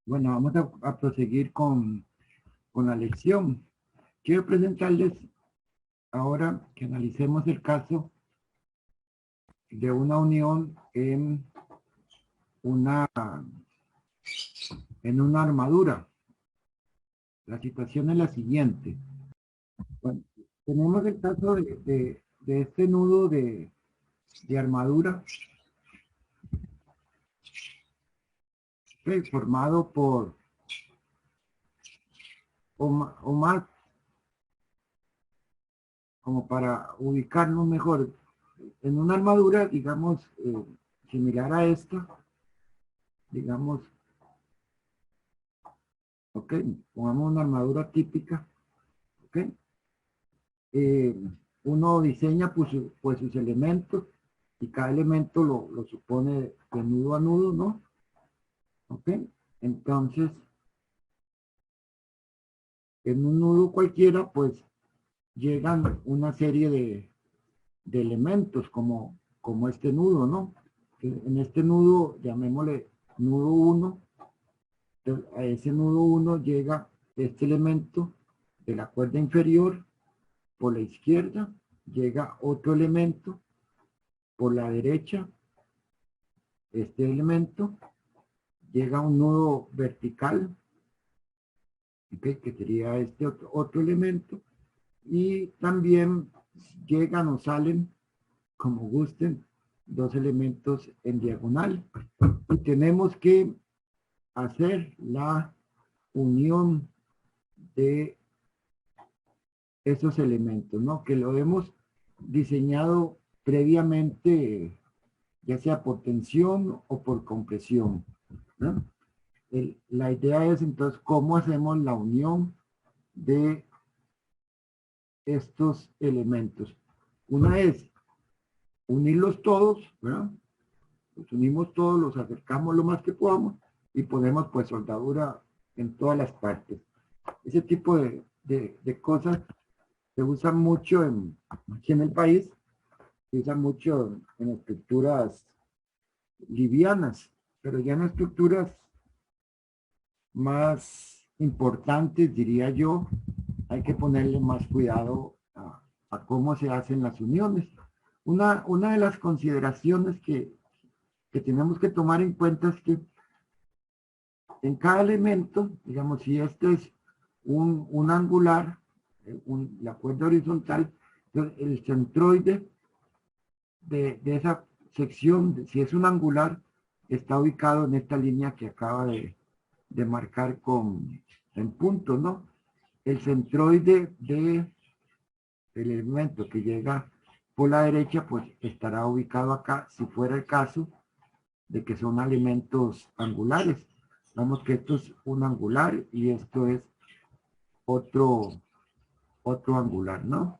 Bueno, vamos a proseguir con la lección. Quiero presentarles ahora que analicemos el caso de una unión una, en una armadura. La situación es la siguiente. Bueno, tenemos el caso de este nudo de armadura formado por o más, como para ubicarnos mejor, en una armadura, digamos, similar a esta, digamos, ok, pongamos una armadura típica, ok, eh, uno diseña pues sus elementos y cada elemento lo supone de nudo a nudo, ¿no? Ok, entonces, en un nudo cualquiera, pues llegan una serie de elementos como este nudo, ¿no? En este nudo, llamémosle nudo 1, a ese nudo 1 llega este elemento de la cuerda inferior por la izquierda, llega otro elemento por la derecha, este elemento, llega un nudo vertical, ¿okay? Que sería este otro elemento, y también llegan o salen, como gusten, dos elementos en diagonal. Y tenemos que hacer la unión de esos elementos, ¿no? Que lo hemos diseñado previamente, ya sea por tensión o por compresión, ¿no? La idea es entonces cómo hacemos la unión de estos elementos. Una es unirlos todos, ¿verdad? Los unimos todos, los acercamos lo más que podamos y ponemos pues soldadura en todas las partes. Ese tipo de cosas se usa mucho aquí en el país, se usa mucho en estructuras livianas, pero ya en estructuras más importantes, diría yo, hay que ponerle más cuidado a cómo se hacen las uniones. Una de las consideraciones que tenemos que tomar en cuenta es que en cada elemento, digamos, si este es un angular, la cuerda horizontal, el centroide de esa sección, si es un angular, está ubicado en esta línea que acaba de marcar en punto, ¿no? El centroide del elemento que llega por la derecha, pues estará ubicado acá, si fuera el caso de que son elementos angulares. Vamos que esto es un angular y esto es otro, otro angular, ¿no?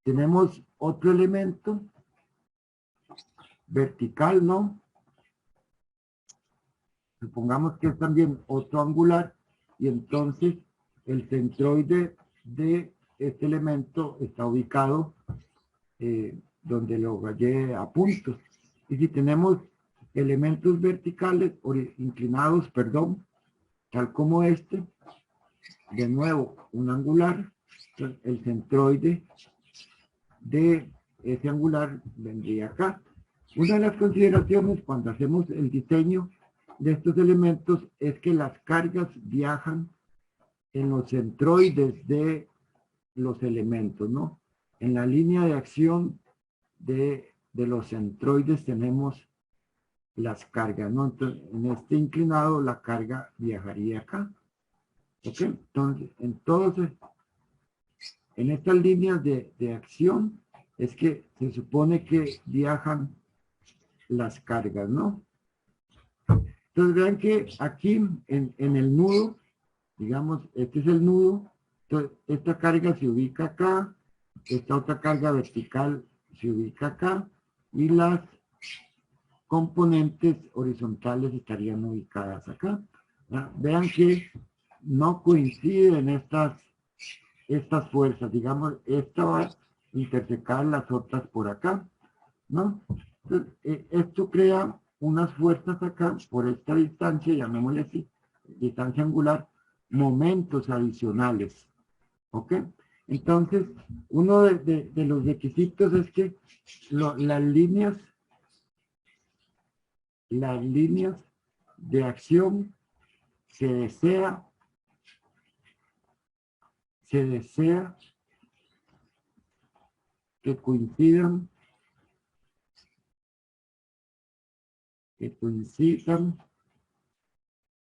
Tenemos otro elemento vertical, ¿no? Supongamos que es también otro angular y entonces el centroide de este elemento está ubicado donde lo rayé a puntos. Y si tenemos elementos verticales o inclinados, perdón, tal como este, de nuevo un angular, el centroide de ese angular vendría acá. Una de las consideraciones cuando hacemos el diseño de estos elementos es que las cargas viajan en los centroides de los elementos, ¿no? En la línea de acción de los centroides tenemos las cargas, ¿no? Entonces, en este inclinado la carga viajaría acá. ¿Ok? Entonces, en estas líneas de acción es que se supone que viajan las cargas, ¿no? Entonces vean que aquí en el nudo, digamos, este es el nudo, entonces esta carga se ubica acá, esta otra carga vertical se ubica acá y las componentes horizontales estarían ubicadas acá. ¿Ya? Vean que no coinciden estas fuerzas, digamos, esta va a intersecar las otras por acá, ¿no? Entonces, esto crea unas fuerzas acá por esta distancia, llamémosle así, distancia angular, momentos adicionales. ¿Ok? Entonces, uno de los requisitos es que las líneas de acción se desea que coincidan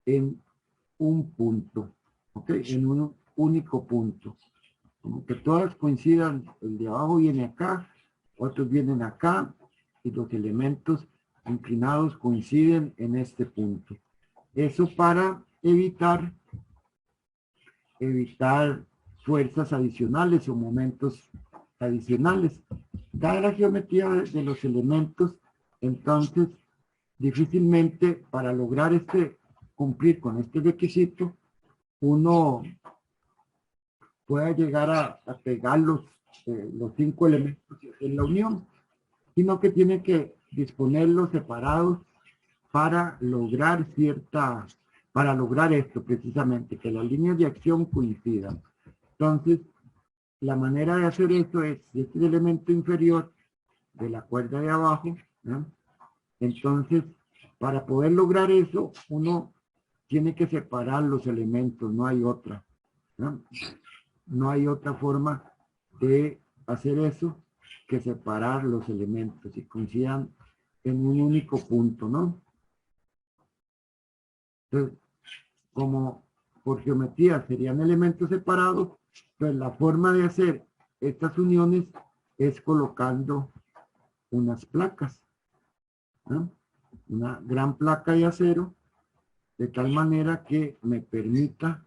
en un punto, ¿ok? En un único punto. Como que todas coincidan, el de abajo viene acá, otros vienen acá, y los elementos inclinados coinciden en este punto. Eso para evitar fuerzas adicionales o momentos adicionales. Dada la geometría de los elementos, entonces, difícilmente para lograr cumplir con este requisito, uno pueda llegar a pegar los 5 elementos en la unión, sino que tiene que disponerlos separados para lograr esto precisamente, que las líneas de acción coincidan. Entonces, la manera de hacer esto es, si este es el elemento inferior de la cuerda de abajo, ¿no? Entonces, para poder lograr eso, uno tiene que separar los elementos, no hay otra, ¿no? No hay otra forma de hacer eso que separar los elementos y coincidan en un único punto, ¿no? Entonces, como por geometría serían elementos separados, pues la forma de hacer estas uniones es colocando unas placas, ¿no? Una gran placa de acero, de tal manera que me permita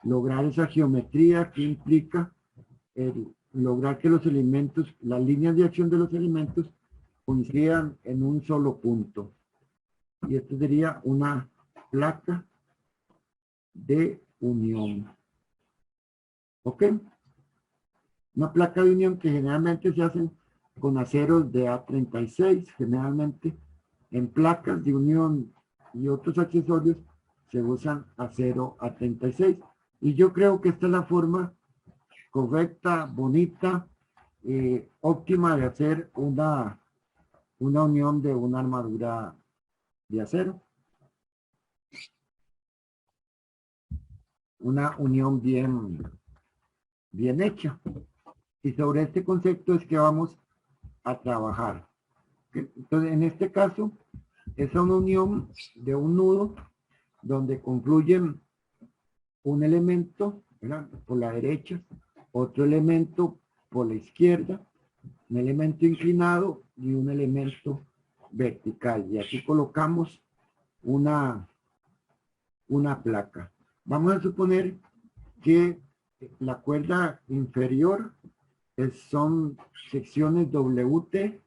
lograr esa geometría que implica lograr que los elementos, las líneas de acción de los elementos coincidan en un solo punto. Y esto sería una placa de unión. ¿Ok? Una placa de unión que generalmente se hacen con aceros de A36, generalmente en placas de unión y otros accesorios se usan acero A36. Y yo creo que esta es la forma correcta, bonita, óptima de hacer una unión de una armadura de acero. Una unión bien hecha. Y sobre este concepto es que vamos a trabajar. Entonces, en este caso, es una unión de un nudo donde confluyen un elemento, ¿verdad?, por la derecha, otro elemento por la izquierda, un elemento inclinado y un elemento vertical. Y aquí colocamos una placa. Vamos a suponer que la cuerda inferior son secciones WT.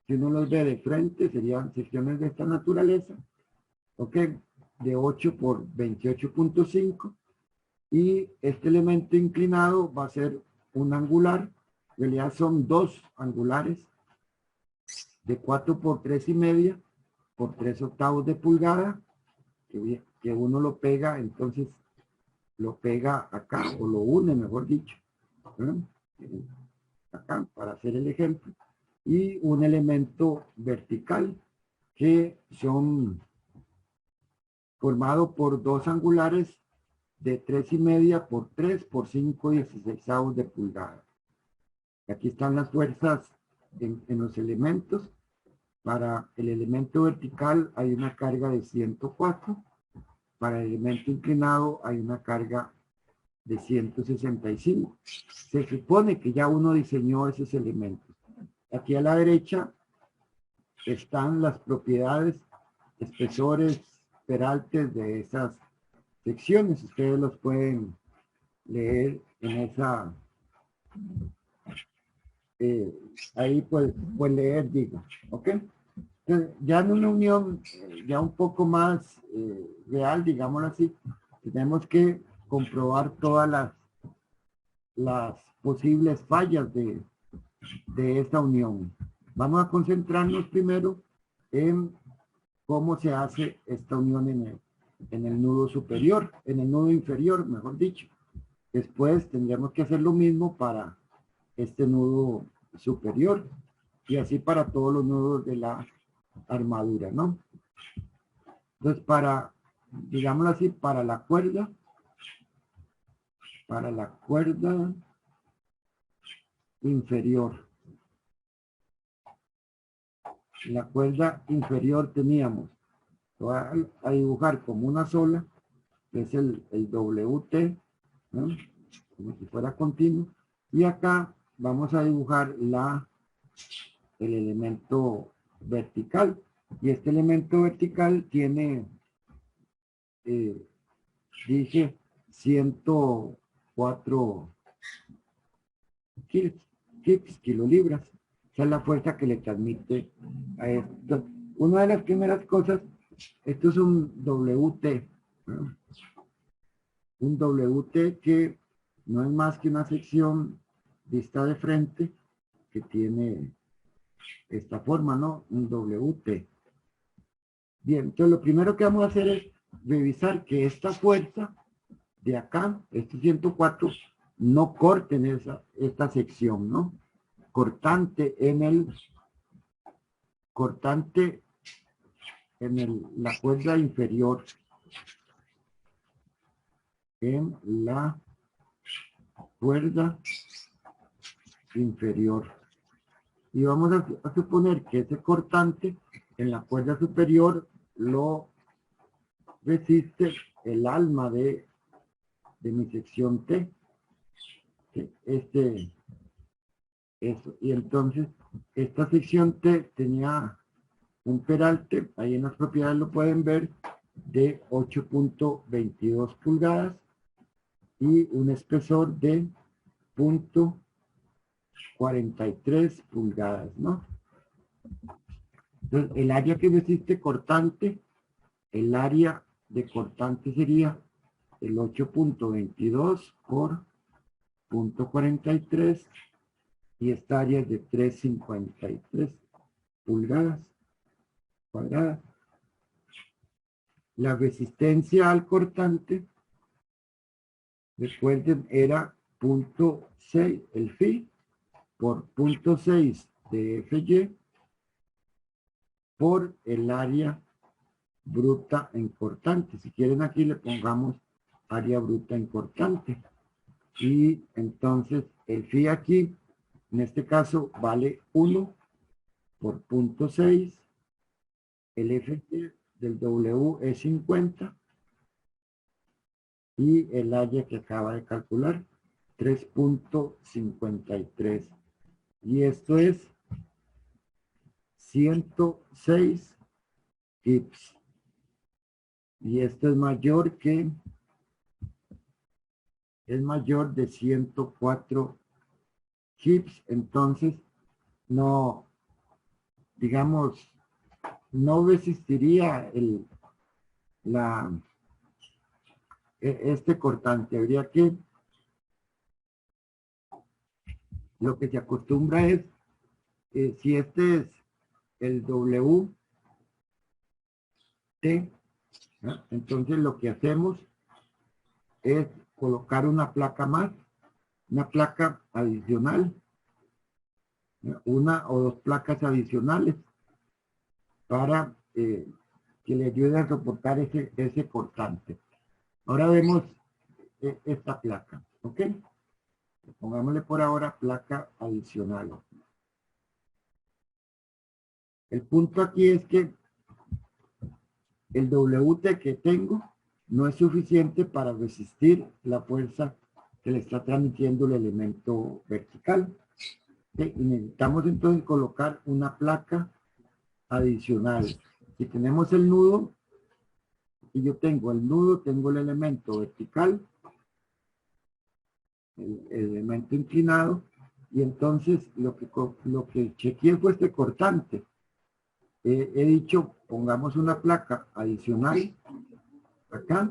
Si uno los ve de frente, serían secciones de esta naturaleza, ¿ok? De 8 por 28.5. Y este elemento inclinado va a ser un angular. En realidad son dos angulares de 4 por 3,5 por 3/8 de pulgada, que uno lo pega, entonces lo pega acá, o lo une, mejor dicho, ¿no?, acá, para hacer el ejemplo, y un elemento vertical que son formado por dos angulares de 3,5 por 3 por 5/16 de pulgada. Aquí están las fuerzas en los elementos. Para el elemento vertical hay una carga de 104. Para el elemento inclinado hay una carga de 165. Se supone que ya uno diseñó esos elementos. Aquí a la derecha están las propiedades, espesores, peraltes de esas secciones. Ustedes los pueden leer en esa... ahí pues leer, digo, ¿ok? Entonces, ya en una unión ya un poco más real, digámoslo así, tenemos que comprobar todas las posibles fallas de esta unión. Vamos a concentrarnos primero en cómo se hace esta unión en el nudo superior, en el nudo inferior, mejor dicho. Después tendríamos que hacer lo mismo para este nudo superior y así para todos los nudos de la armadura, ¿no? Entonces, digámoslo así, para la cuerda inferior. La cuerda inferior teníamos, voy a dibujar como una sola, que es el WT, ¿no? Como si fuera continuo. Y acá vamos a dibujar el elemento vertical. Y este elemento vertical tiene, dice 104 kilolibras. Esa es la fuerza que le transmite a esto. Una de las primeras cosas, esto es un WT, ¿no? Un WT que no es más que una sección vista de frente que tiene esta forma, ¿no? Un WT. Bien, entonces lo primero que vamos a hacer es revisar que esta fuerza de acá, este 104, no corten esta sección, ¿no? Cortante en la cuerda inferior. En la cuerda inferior. Y vamos a suponer que ese cortante en la cuerda superior lo resiste el alma de mi sección T. Y entonces esta sección T tenía un peralte, ahí en las propiedades lo pueden ver, de 8.22 pulgadas y un espesor de 0.43 pulgadas, ¿no? Entonces, el área que resiste cortante, el área de cortante sería el 8.22 por 0.43 y esta área es de 3.53 pulgadas cuadradas. La resistencia al cortante, recuerden, era 0.6, el phi, por 0.6 de FY por el área bruta en cortante. Si quieren aquí le pongamos área bruta en cortante. Y entonces el phi aquí, en este caso, vale 1 por 0.6. El FY del W es 50. Y el área que acaba de calcular, 3.53. Y esto es 106 kips. Y esto es mayor de 104 kips. Entonces, no, digamos, no resistiría este cortante. Habría que, lo que se acostumbra es, si este es el WT, ¿no? Entonces lo que hacemos es colocar una placa más, una placa adicional, ¿no? Una o dos placas adicionales para que le ayude a soportar ese cortante. Ahora vemos esta placa, ¿ok? Pongámosle por ahora placa adicional. El punto aquí es que el WT que tengo no es suficiente para resistir la fuerza que le está transmitiendo el elemento vertical. ¿Sí? Y necesitamos entonces colocar una placa adicional. Si tenemos el nudo, y yo tengo el nudo, tengo el elemento vertical, el elemento inclinado, y entonces lo que chequeé fue este cortante. He dicho, pongamos una placa adicional acá,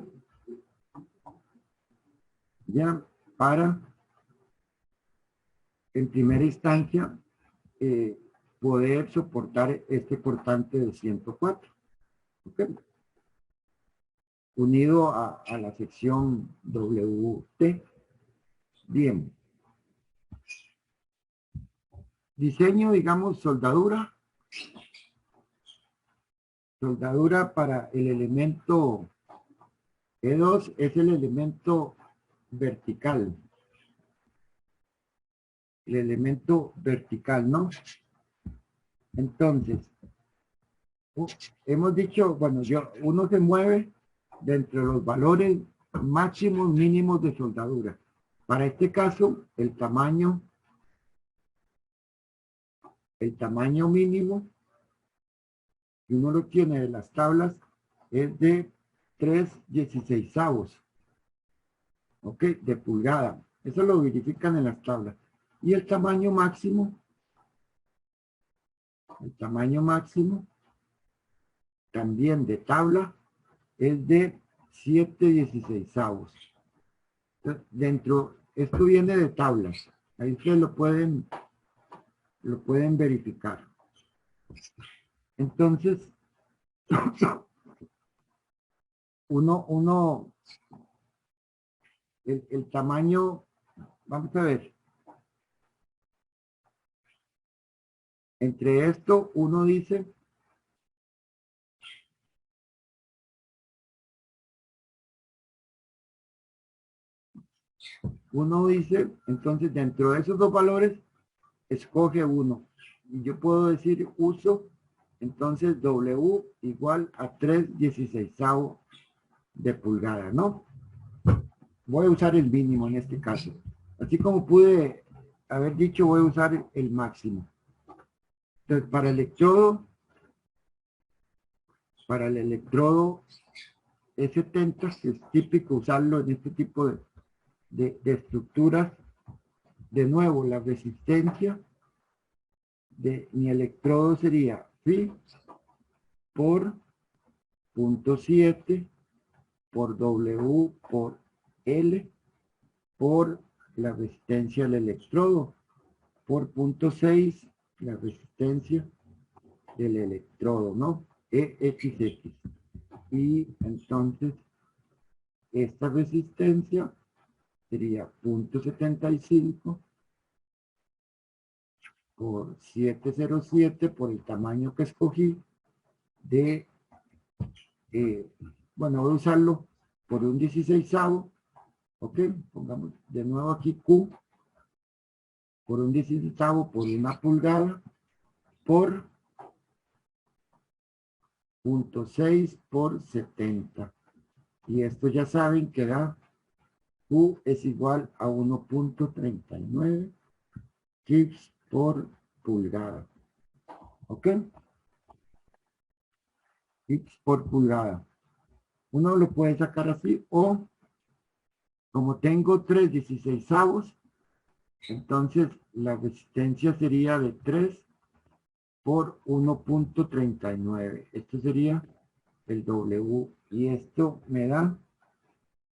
ya, para, en primera instancia, poder soportar este cortante de 104. ¿Ok? Unido a la sección WT. Bien. Diseño, digamos, soldadura. Soldadura para el elemento E2 es el elemento vertical. El elemento vertical, ¿no? Entonces, hemos dicho, bueno, uno se mueve dentro de los valores máximos mínimos de soldadura. Para este caso, el tamaño mínimo, que uno lo tiene de las tablas, es de 3/16, ¿ok? De pulgada. Eso lo verifican en las tablas. Y el tamaño máximo también de tabla es de 7/16. Esto viene de tablas. Ahí ustedes lo pueden verificar. Entonces, el tamaño, vamos a ver. Entre esto, uno dice, entonces dentro de esos dos valores, escoge uno. Y yo puedo decir uso, entonces W igual a 3/16 de pulgada, ¿no? Voy a usar el mínimo en este caso. Así como pude haber dicho, voy a usar el máximo. Entonces, para el electrodo E70, que es típico usarlo en este tipo de estructuras, de nuevo, la resistencia de mi electrodo sería phi por 0.7 por W por L por la resistencia del electrodo por 0.6 la resistencia del electrodo, ¿no? EXX. Y entonces esta resistencia sería 0.75 por 707 por el tamaño que escogí de, bueno, voy a usarlo por un 16avo, ok, pongamos de nuevo aquí Q, por un 16avo por una pulgada, por 0.6 por 70. Y esto ya saben que da Q es igual a 1.39 kips por pulgada. ¿Ok? Kips por pulgada. Uno lo puede sacar así o como tengo 3/16, entonces la resistencia sería de 3 por 1.39. Esto sería el W y esto me da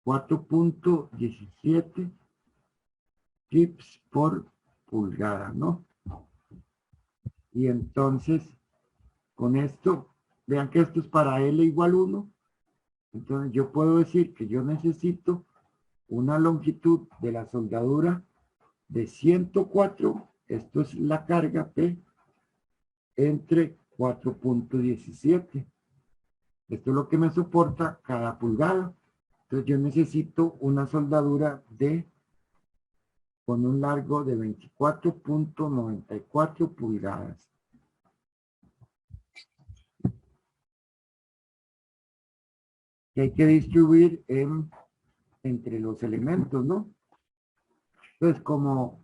4.17 kips por pulgada, ¿no? Y entonces, con esto, vean que esto es para L igual 1. Entonces, yo puedo decir que yo necesito una longitud de la soldadura de 104. Esto es la carga P entre 4.17. Esto es lo que me soporta cada pulgada. Entonces, yo necesito una soldadura con un largo de 24.94 pulgadas. Que hay que distribuir entre los elementos, ¿no? Entonces, como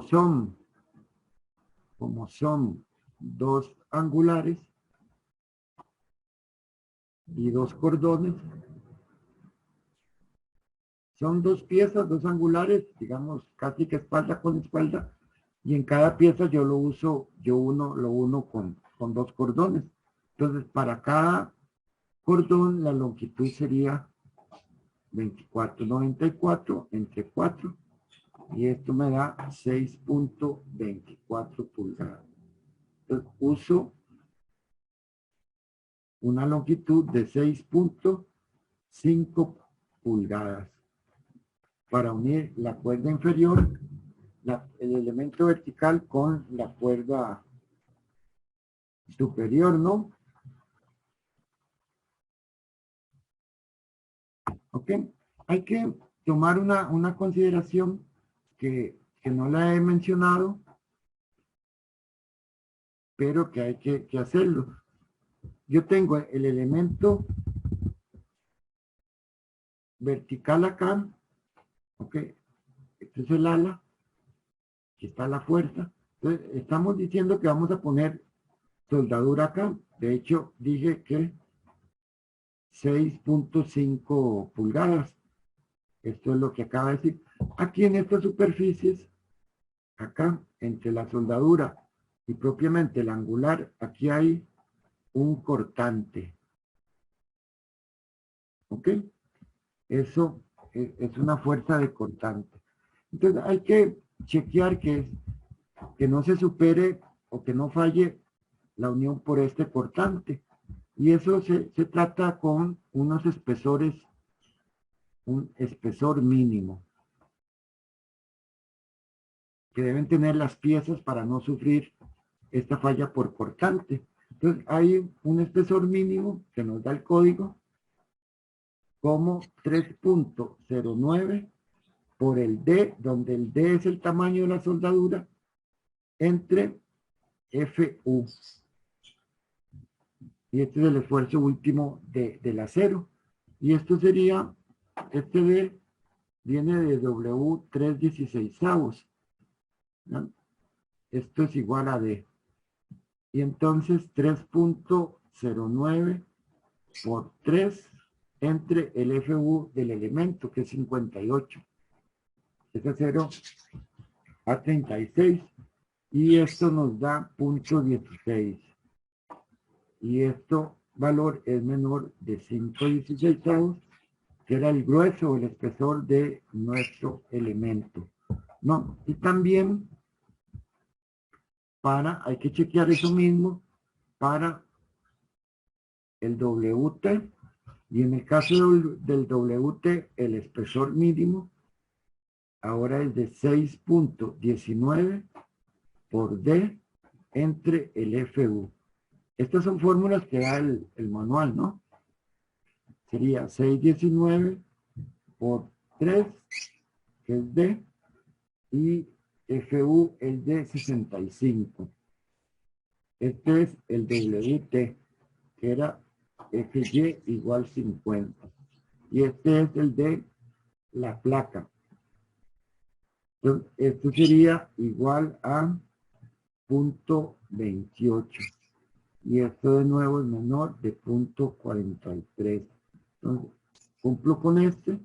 son dos angulares y dos cordones, son dos piezas, dos angulares, digamos, casi que espalda con espalda, y en cada pieza yo lo uno con dos cordones. Entonces, para cada cordón, la longitud sería 24.94 entre 4, y esto me da 6.24 pulgadas. Entonces, una longitud de 6.5 pulgadas. Para unir la cuerda inferior, el elemento vertical con la cuerda superior, ¿no? Ok. Hay que tomar una consideración que no la he mencionado, pero que hay que hacerlo. Yo tengo el elemento vertical acá, ok, este es el ala, aquí está la fuerza. Entonces, estamos diciendo que vamos a poner soldadura acá. De hecho, dije que 6.5 pulgadas. Esto es lo que acaba de decir. Aquí en estas superficies, acá, entre la soldadura y propiamente el angular, aquí hay un cortante. ¿Ok? Eso es una fuerza de cortante. Entonces hay que chequear que no se supere o que no falle la unión por este cortante. Y eso se trata con unos espesores, un espesor mínimo que deben tener las piezas para no sufrir esta falla por cortante. Entonces hay un espesor mínimo que nos da el código como 3.09 por el D, donde el D es el tamaño de la soldadura, entre FU. Y este es el esfuerzo último del acero. Y esto sería, este D viene de W 3/16, ¿no? Esto es igual a D. Y entonces 3.09 por 3 entre el FU del elemento, que es 58. Es acero a 36. Y esto nos da 0.16. Y esto valor es menor de 5/16, que era el grueso o el espesor de nuestro elemento. No, y también hay que chequear eso mismo para el WT. Y en el caso del WT, el espesor mínimo ahora es de 6.19 por D entre el FU. Estas son fórmulas que da el manual, ¿no? Sería 619 por 3, que es D, y FU es de 65. Este es el WT, que era FY igual 50. Y este es el de la placa. Entonces, esto sería igual a 0.28. Y esto de nuevo es menor de 0.43. Entonces, cumplo con este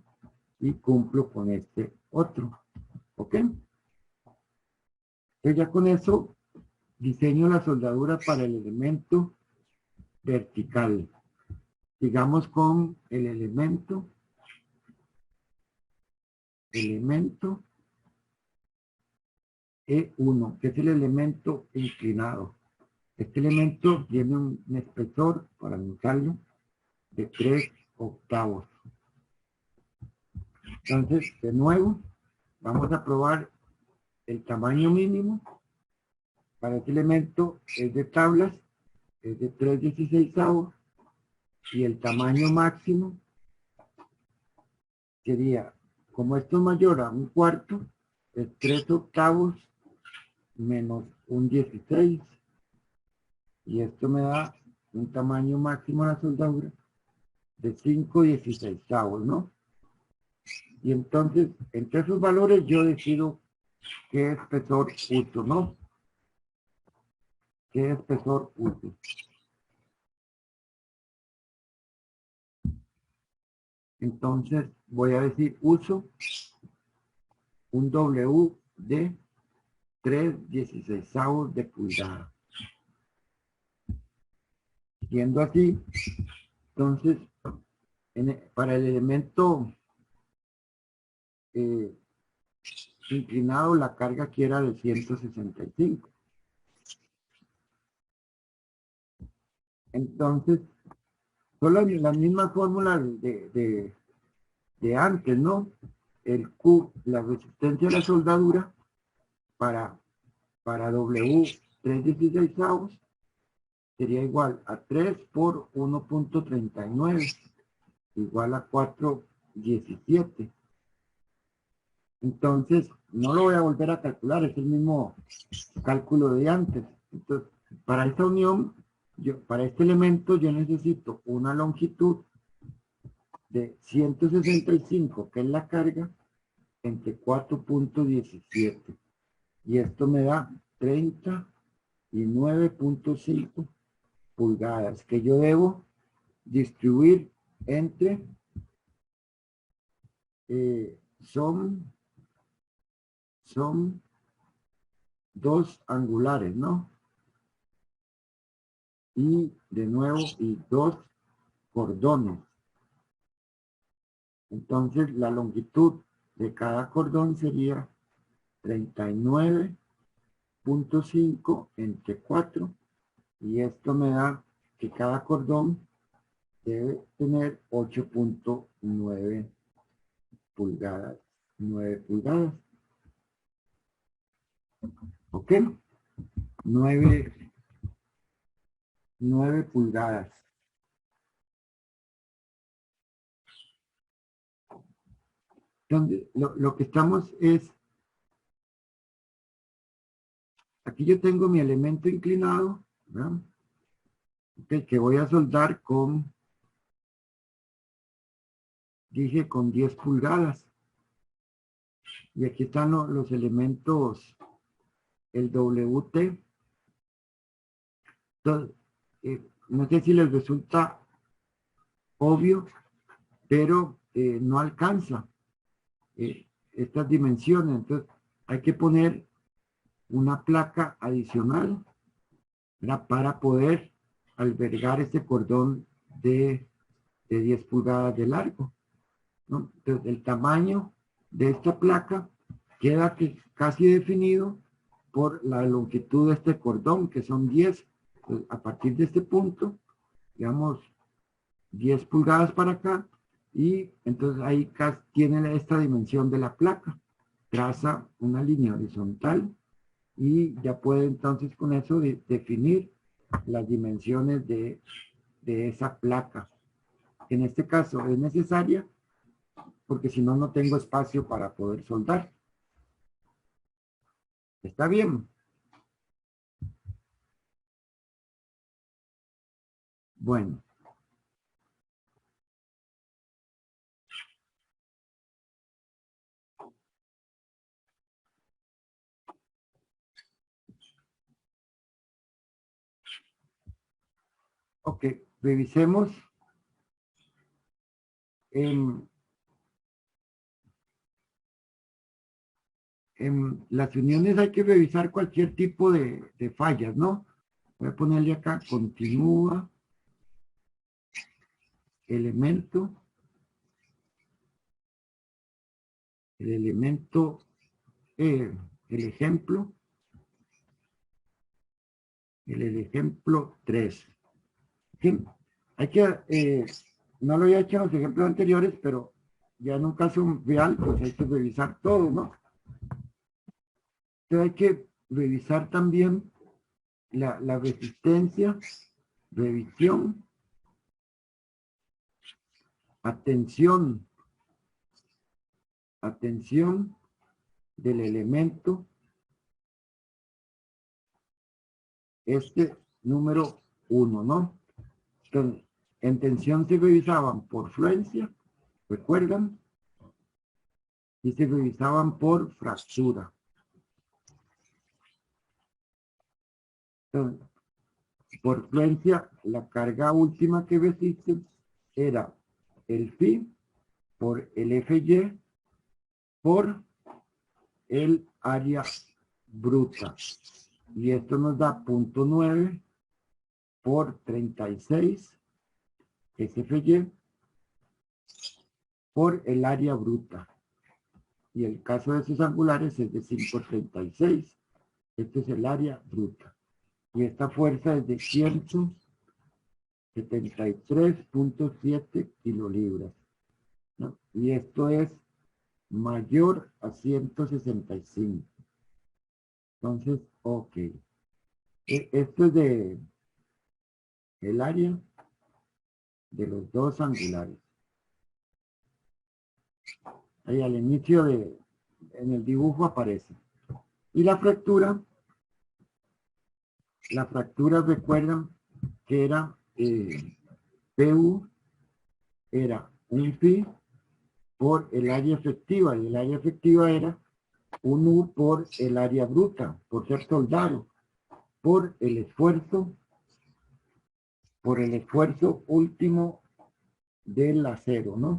y cumplo con este otro. ¿Ok? Entonces ya con eso diseño la soldadura para el elemento vertical. Digamos con el elemento E1, que es el elemento inclinado. Este elemento tiene un espesor, para anotarlo, de 3/8. Entonces, de nuevo, vamos a probar el tamaño mínimo. Para este elemento es de tablas, es de 3/16, y el tamaño máximo sería, como esto es mayor a 1/4, es 3/8 menos 1/16. Y esto me da un tamaño máximo de la soldadura de 5/16, ¿no? Y entonces, entre esos valores yo decido qué espesor uso, ¿no? ¿Qué espesor uso? Entonces voy a decir uso un W de 3/16 de pulgada. Siendo así, entonces, para el elemento inclinado, la carga aquí era de 165. Entonces, Son las mismas fórmulas de antes, ¿no? El Q, la resistencia a la soldadura para W 3/16 sería igual a 3 por 1.39 igual a 4/17. Entonces, no lo voy a volver a calcular, es el mismo cálculo de antes. Entonces, para esta unión, para este elemento, yo necesito una longitud de 165, que es la carga, entre 4.17. Y esto me da 39.5 pulgadas, que yo debo distribuir entre, son dos angulares, ¿no? Y de nuevo, y dos cordones. Entonces, la longitud de cada cordón sería 39.5 entre 4. Y esto me da que cada cordón debe tener 8.9 pulgadas. 9 pulgadas. ¿Ok? 9 pulgadas. Entonces, lo que estamos es, aquí yo tengo mi elemento inclinado, ¿verdad? Okay, que voy a soldar con, dije, con 10 pulgadas. Y aquí están los elementos, el WT. Entonces, no sé si les resulta obvio, pero no alcanza estas dimensiones. Entonces, hay que poner una placa adicional, ¿verdad? Para poder albergar este cordón de 10 pulgadas de largo, ¿no? Entonces, el tamaño de esta placa queda casi definido por la longitud de este cordón, que son 10. Entonces, a partir de este punto, digamos, 10 pulgadas para acá, y entonces ahí tiene esta dimensión de la placa. Traza una línea horizontal y ya puede entonces con eso definir las dimensiones de esa placa. En este caso es necesaria porque si no, no tengo espacio para poder soldar. ¿Está bien? Bueno. Ok, revisemos. En las uniones hay que revisar cualquier tipo de fallas, ¿no? Voy a ponerle acá, continúa, elemento, el elemento, el ejemplo 3. ¿Sí? Hay que, no lo había hecho en los ejemplos anteriores, pero ya en un caso real, pues hay que revisar todo, ¿no? Entonces hay que revisar también la resistencia, revisión, atención del elemento, este número 1, ¿no? Entonces, en tensión se revisaban por fluencia, ¿recuerdan? Y se revisaban por fractura. Entonces, por fluencia, la carga última que resiste era el phi por el FY por el área bruta. Y esto nos da 0.9 por 36 SFY por el área bruta. Y el caso de esos angulares es de 536. Este es el área bruta. Y esta fuerza es de 73.7 kilolibras, ¿no? Y esto es mayor a 165. Entonces, ok. Esto es de el área de los dos angulares. Ahí al inicio en el dibujo aparece. Y la fractura recuerdan que era PU era un pi por el área efectiva, y el área efectiva era un U por el área bruta, por ser soldado, por el esfuerzo último del acero, ¿no?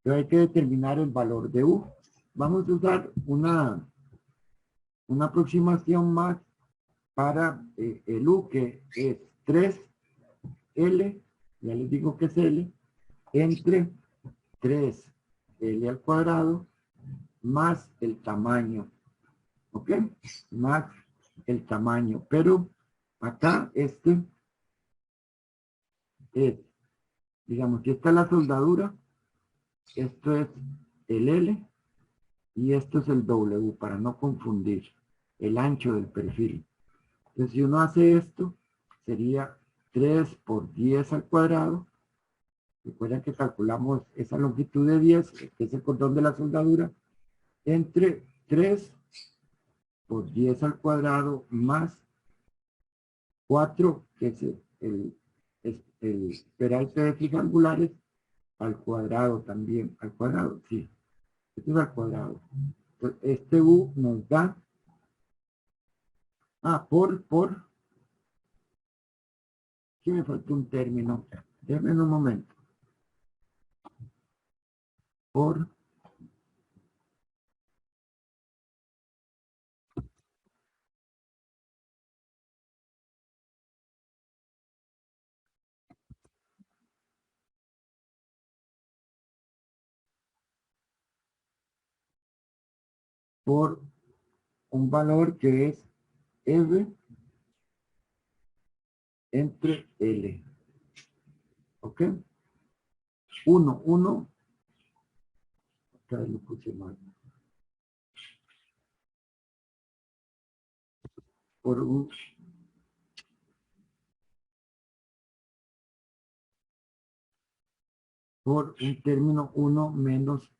Entonces hay que determinar el valor de U. Vamos a usar una aproximación más para el U, que es 3L, ya les digo que es L, entre 3L al cuadrado más el tamaño, ¿ok? Más el tamaño, pero acá este es, digamos que esta es la soldadura, esto es el L y esto es el W, para no confundir el ancho del perfil. Entonces, si uno hace esto, sería 3 por 10 al cuadrado. Recuerden que calculamos esa longitud de 10, que es el cordón de la soldadura, entre 3 por 10 al cuadrado más 4, que es el peralte de sus angulares, al cuadrado también. Al cuadrado, sí. Esto es al cuadrado. Entonces, este U nos da, que me falta un término. Déjenme un momento. Por un valor que es F entre L. ¿Ok? 1, acá lo puse mal. Por un término 1 menos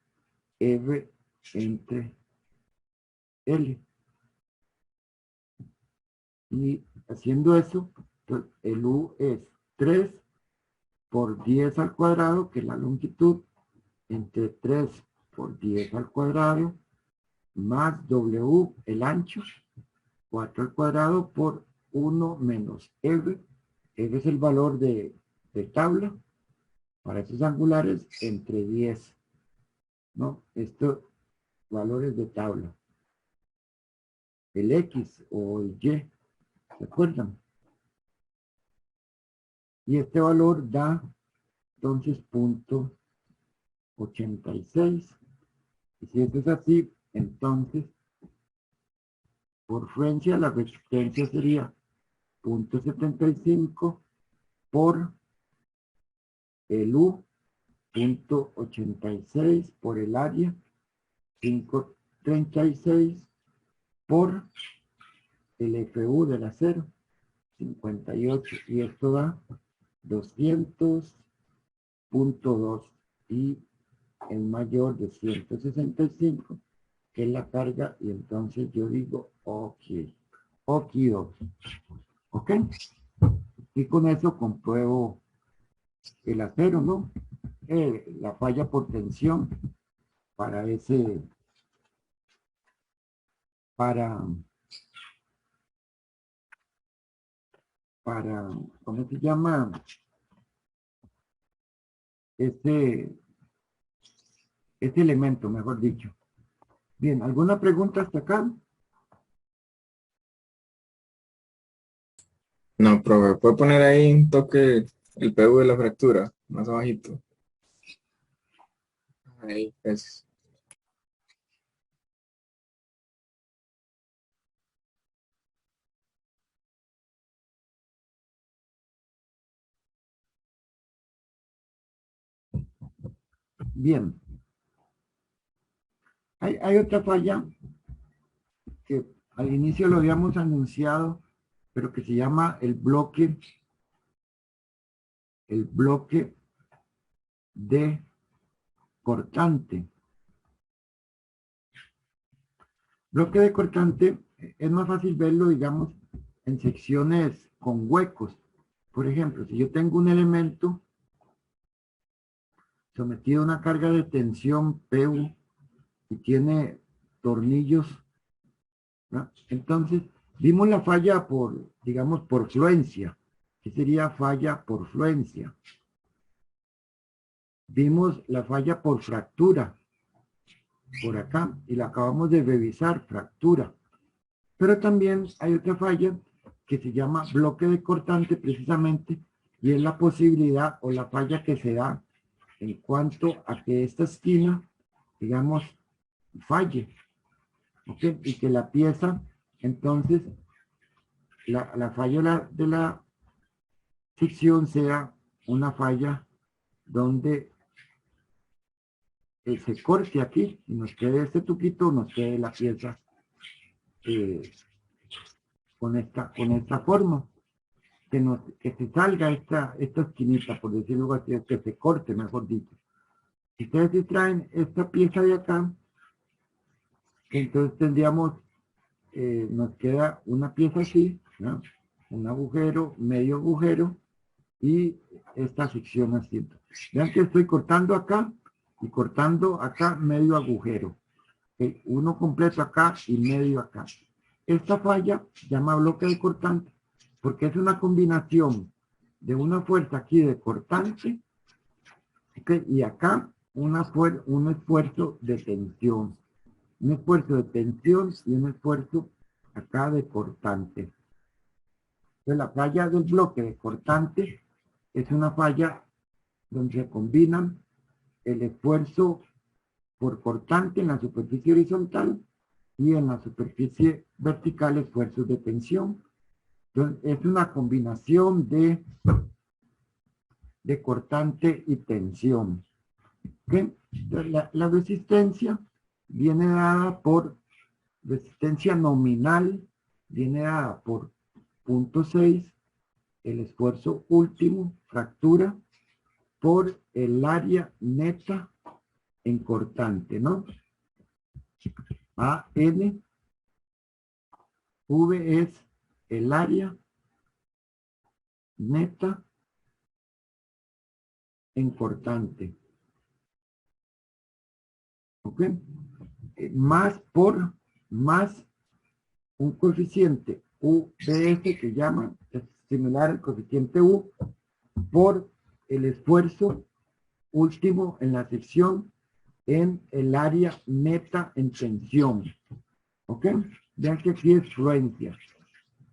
F entre L. Y haciendo eso, el U es 3 por 10 al cuadrado, que es la longitud, entre 3 por 10 al cuadrado, más W, el ancho, 4 al cuadrado por 1 menos F. F es el valor de tabla para esos angulares entre 10, ¿no? Estos valores de tabla. El X o el Y, ¿se acuerdan? Y este valor da, entonces, 0.86. Y si esto es así, entonces, por frecuencia, la resistencia sería 0.75 por el U, 0.86 por el área, 536 por el FU del acero, 58, y esto da 200.2, y el mayor de 165, que es la carga, y entonces yo digo ok, ok, ok, y con eso compruebo el acero, ¿no? La falla por tensión para para, ¿cómo se llama? Este elemento, mejor dicho. Bien, ¿alguna pregunta hasta acá? No, profe, puede poner ahí un toque el PU de la fractura, más abajito. Ahí, es. Bien. Hay otra falla que al inicio lo habíamos anunciado, pero que se llama el bloque de cortante. Bloque de cortante es más fácil verlo, digamos, en secciones con huecos. Por ejemplo, si yo tengo un elemento sometido a una carga de tensión PU y tiene tornillos, ¿no? Entonces, vimos la falla por, digamos, por fluencia. ¿Qué sería falla por fluencia? Vimos la falla por fractura, por acá, y la acabamos de revisar, fractura. Pero también hay otra falla que se llama bloque de cortante precisamente, y es la posibilidad o la falla que se da en cuanto a que esta esquina, digamos, falle, ¿ok? Y que la pieza, entonces, la falla de la ficción sea una falla donde se corte aquí y nos quede este tuquito, nos quede la pieza con esta forma, que se salga esta esquinita, por decirlo así, que se corte, mejor dicho. Si ustedes se traen esta pieza de acá, entonces tendríamos, nos queda una pieza así, ¿no? Un agujero, medio agujero, y esta sección así. Vean que estoy cortando acá y cortando acá medio agujero. ¿Okay? Uno completo acá y medio acá. Esta falla se llama bloque de cortante porque es una combinación de una fuerza aquí de cortante, ¿okay? Y acá un esfuerzo de tensión. Un esfuerzo de tensión y un esfuerzo acá de cortante. Entonces la falla del bloque de cortante es una falla donde se combinan el esfuerzo por cortante en la superficie horizontal y en la superficie vertical esfuerzos de tensión. Entonces, es una combinación de cortante y tensión. ¿Okay? La resistencia viene dada por resistencia nominal, viene dada por 0.6, el esfuerzo último, fractura, por el área neta en cortante, ¿no? AN, V es el área neta en cortante. ¿Ok? Más un coeficiente UBS que llaman, es similar al coeficiente U, por el esfuerzo último en la sección en el área neta en tensión. ¿Ok? Vean que aquí es fluencia.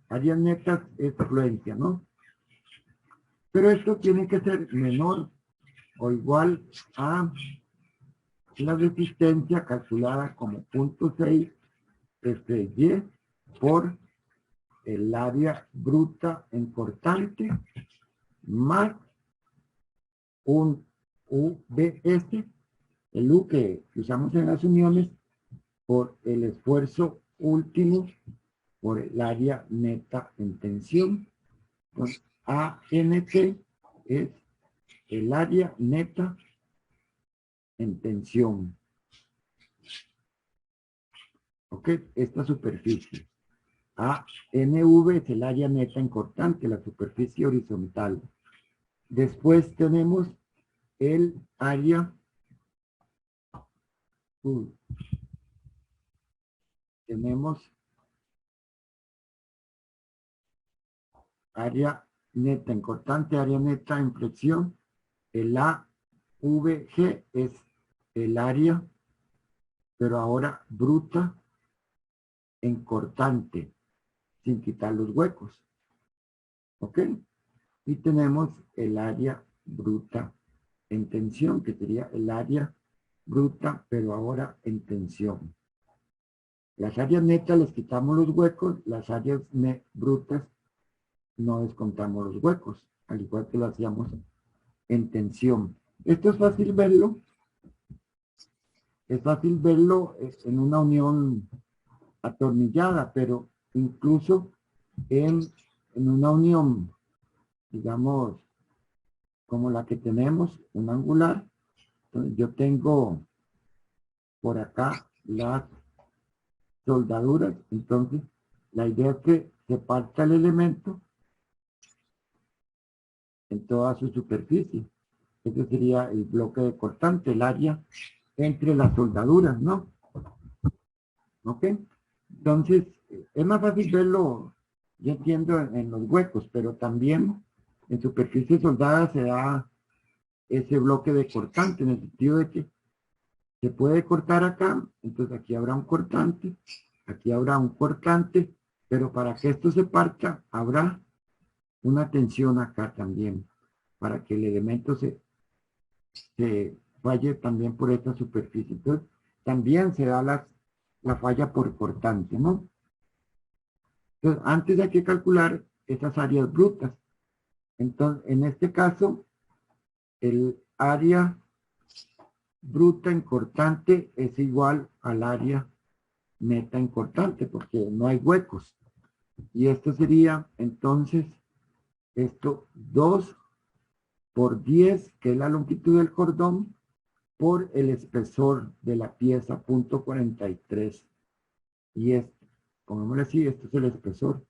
Áreas netas es fluencia, ¿no? Pero esto tiene que ser menor o igual a la resistencia calculada como 0.6 FY por el área bruta en cortante más un UBS, el U que usamos en las uniones, por el esfuerzo último por el área neta en tensión. Entonces, ANC es el área neta en tensión. ¿Ok? Esta superficie. ANV es el área neta en cortante, la superficie horizontal. Después tenemos el área tenemos área neta en cortante, área neta en flexión. El AVG es el área, pero ahora bruta en cortante, sin quitar los huecos. ¿Ok? Y tenemos el área bruta en tensión, que sería el área bruta, pero ahora en tensión. Las áreas netas les quitamos los huecos, las áreas brutas no descontamos los huecos, al igual que lo hacíamos en tensión. Esto es fácil verlo es fácil verlo en una unión atornillada, pero incluso en una unión, digamos, como la que tenemos, un angular. Entonces, yo tengo por acá las soldaduras. Entonces, la idea es que se parta el elemento en toda su superficie. Ese sería el bloque de cortante, el área entre las soldaduras, ¿no? ¿Ok? Entonces, es más fácil verlo, yo entiendo, en los huecos, pero también en superficie soldada se da ese bloque de cortante, en el sentido de que se puede cortar acá, entonces aquí habrá un cortante, aquí habrá un cortante, pero para que esto se parta, habrá una tensión acá también, para que el elemento se falle también por esta superficie. Entonces, también se da la falla por cortante, ¿no? Entonces, antes hay que calcular esas áreas brutas. Entonces, en este caso, el área bruta en cortante es igual al área neta en cortante, porque no hay huecos. Y esto sería, entonces, esto 2 por 10, que es la longitud del cordón, por el espesor de la pieza, punto 43. Y esto, pongámosle así, esto es el espesor.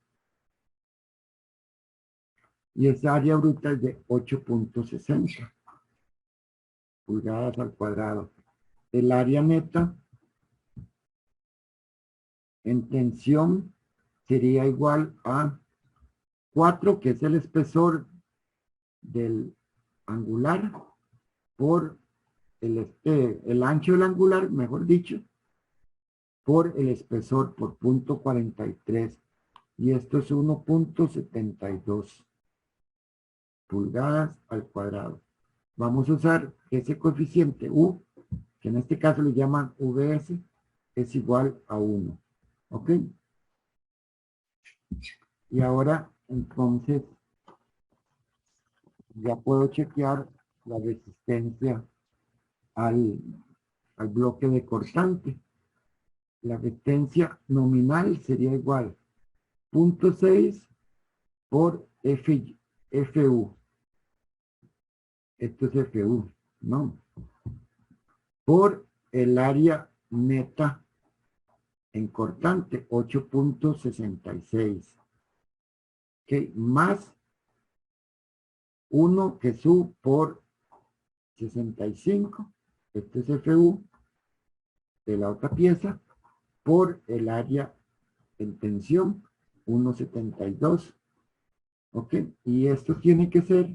Y esa área bruta es de 8.60 pulgadas al cuadrado. El área neta en tensión sería igual a 4, que es el espesor del angular, por el ancho del angular, mejor dicho, por el espesor, por punto 43. Y esto es 1.72 pulgadas al cuadrado. Vamos a usar ese coeficiente U, que en este caso le llaman VS, es igual a 1. ¿Ok? Y ahora, entonces, ya puedo chequear la resistencia al bloque de cortante. La resistencia nominal sería igual 0.6 por FU. Esto es FU, ¿no? Por el área neta en cortante, 8.66. ¿Ok? Más 1 que su por 65. Este es FU de la otra pieza por el área en tensión, 1.72. ¿Ok? Y esto tiene que ser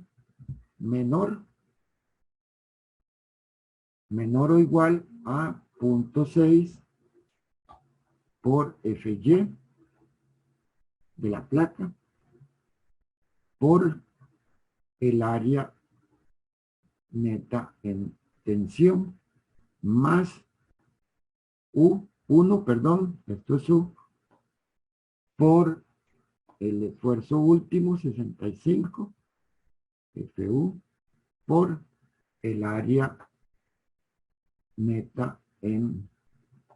menor o igual a 0.6 por FY de la placa por el área neta en tensión más U1, perdón, esto es U, por el esfuerzo último, 65, FU, por el área neta en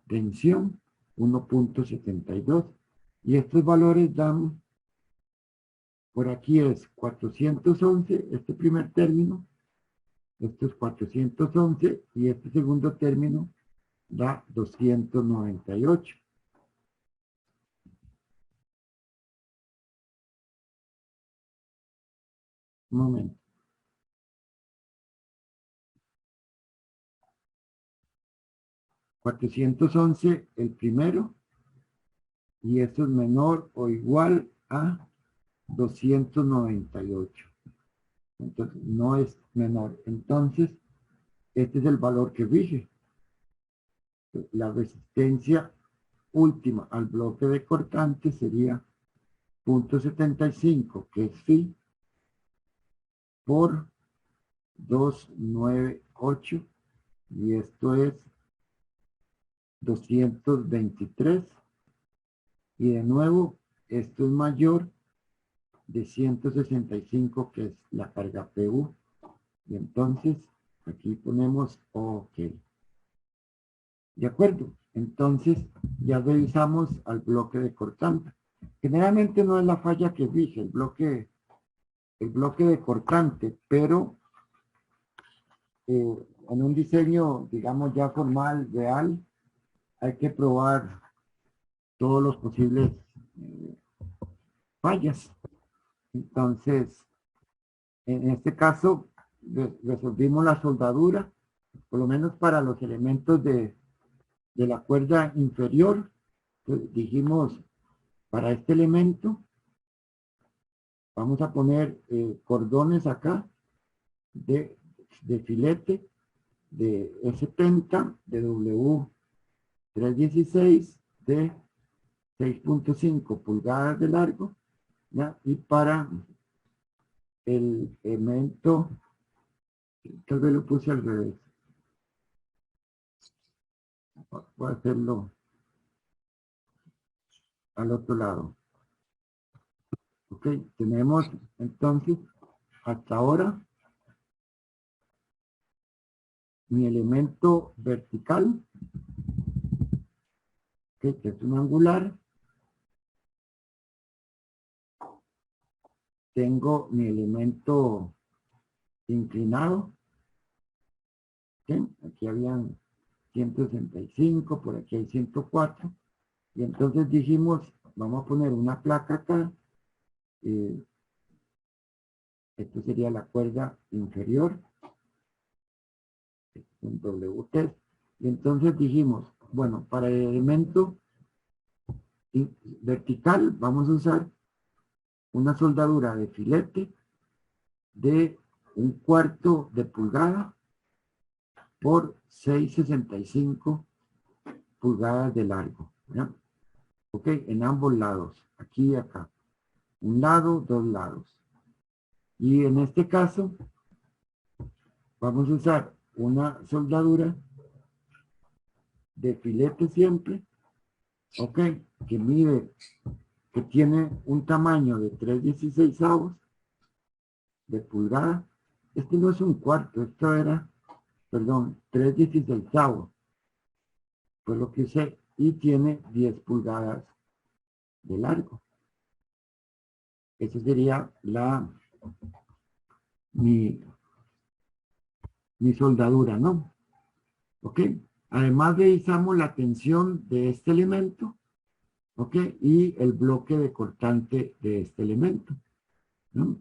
tensión, 1.72. Y estos valores dan, por aquí es 411, este primer término, esto es 411, y este segundo término da 298. Un momento. 411 el primero, y esto es menor o igual a 298. Entonces, no es menor. Entonces, este es el valor que rige. La resistencia última al bloque de cortante sería 0.75, que es phi, por 298, y esto es 223. Y de nuevo, esto es mayor de 165, que es la carga PU. Y entonces, aquí ponemos OK. ¿De acuerdo? Entonces, ya revisamos al bloque de cortante. Generalmente no es la falla que dije, el bloque de cortante, pero en un diseño, digamos, ya formal, real, hay que probar todos los posibles eh, fallas. Entonces, en este caso, resolvimos la soldadura, por lo menos para los elementos de la cuerda inferior. Entonces, dijimos, para este elemento, vamos a poner cordones acá de filete de E70, de W316, de 6.5 pulgadas de largo, ¿ya? Y para el elemento, tal vez lo puse al revés. Voy a hacerlo al otro lado. Ok, tenemos entonces hasta ahora mi elemento vertical, que es un angular. Tengo mi elemento inclinado. ¿Sí? Aquí habían 165, por aquí hay 104. Y entonces dijimos, vamos a poner una placa acá. Esto sería la cuerda inferior, un WT. Y entonces dijimos, bueno, para el elemento vertical vamos a usar una soldadura de filete de 1/4 de pulgada por 6.65 pulgadas de largo. ¿Ya? Ok, en ambos lados, aquí y acá. Un lado, dos lados. Y en este caso, vamos a usar una soldadura de filete siempre, ok, que mide, que tiene un tamaño de 3/16 de pulgada. Este no es 1/4, esto era, perdón, 3/16 fue lo que usé, y tiene 10 pulgadas de largo. Esa sería mi soldadura, ¿no? ¿Ok? Además revisamos la tensión de este elemento, ¿ok? Y el bloque de cortante de este elemento, ¿no?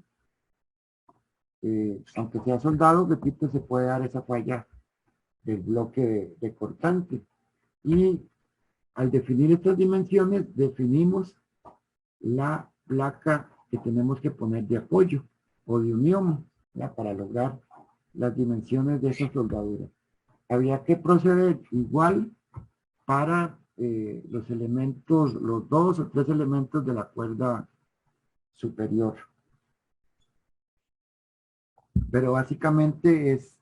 Aunque sea soldado, repito, se puede dar esa falla del bloque de cortante. Y al definir estas dimensiones, definimos la placa que tenemos que poner de apoyo o de unión, ¿ya? Para lograr las dimensiones de esa soldadura. Había que proceder igual para los elementos, los 2 o 3 elementos de la cuerda superior. Pero básicamente es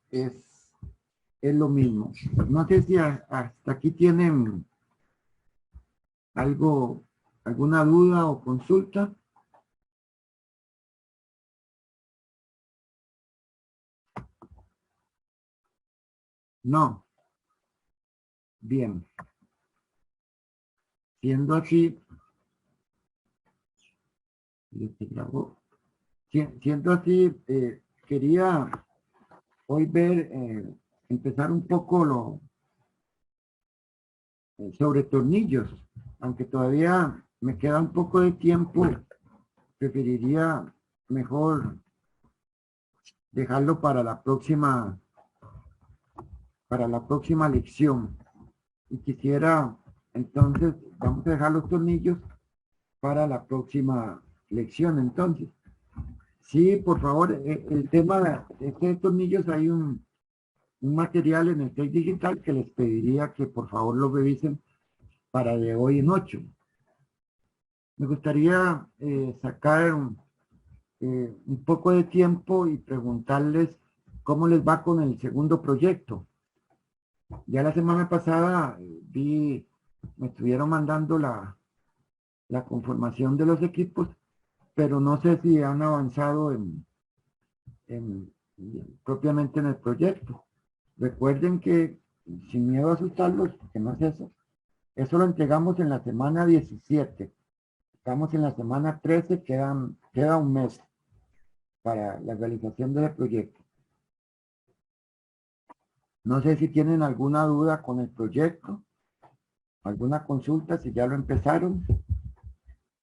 lo mismo. No sé si hasta aquí tienen alguna duda o consulta. No. Bien. Siendo así, siendo así, quería hoy ver, empezar un poco sobre tornillos, aunque todavía me queda un poco de tiempo, preferiría mejor dejarlo para la próxima lección. Y quisiera, entonces, vamos a dejar los tornillos para la próxima lección. Entonces, sí, por favor, el tema de estos tornillos, hay un material en el TEC Digital que les pediría que por favor lo revisen para de hoy en 8. Me gustaría sacar un poco de tiempo y preguntarles cómo les va con el segundo proyecto. Ya la semana pasada me estuvieron mandando la conformación de los equipos, pero no sé si han avanzado propiamente en el proyecto. Recuerden que sin miedo a asustarlos, que no es eso. Eso lo entregamos en la semana 17. Estamos en la semana 13, queda un mes para la realización del proyecto. No sé si tienen alguna duda con el proyecto, alguna consulta, si ya lo empezaron.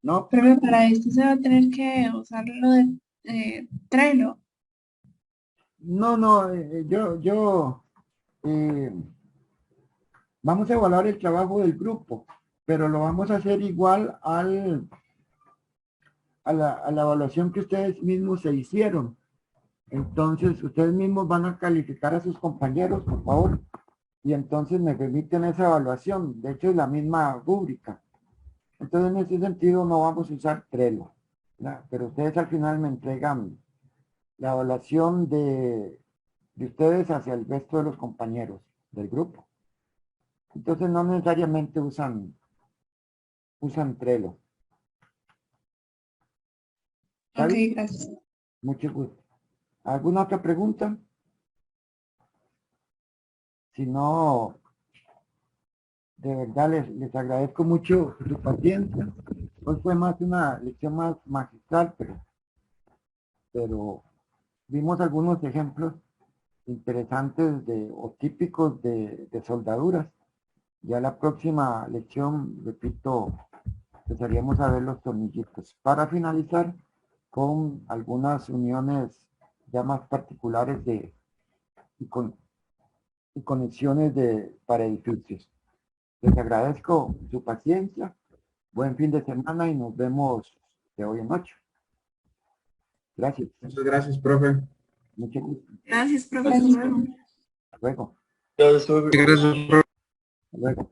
No, Pero para esto se va a tener que usar lo de Trello. no, vamos a evaluar el trabajo del grupo, pero lo vamos a hacer igual a la evaluación que ustedes mismos se hicieron. Entonces, ustedes mismos van a calificar a sus compañeros, por favor, y entonces me permiten esa evaluación. De hecho, es la misma rúbrica. Entonces, en ese sentido, no vamos a usar Trello, ¿verdad? Pero ustedes al final me entregan la evaluación de ustedes hacia el resto de los compañeros del grupo. Entonces, no necesariamente usan Trello. ¿Está Ok, bien? gracias. Mucho gusto. ¿Alguna otra pregunta? Si no, de verdad les agradezco mucho su paciencia. Hoy fue más una lección más magistral, pero vimos algunos ejemplos interesantes o típicos de soldaduras. Ya la próxima lección, repito, empezaríamos a ver los tornillitos. Para finalizar con algunas uniones ya más particulares y conexiones para edificios. Les agradezco su paciencia. Buen fin de semana y nos vemos de hoy en noche. Gracias. Muchas gracias, profe. Mucho gusto. Gracias, profesor. Hasta luego. Gracias, profe. Hasta luego.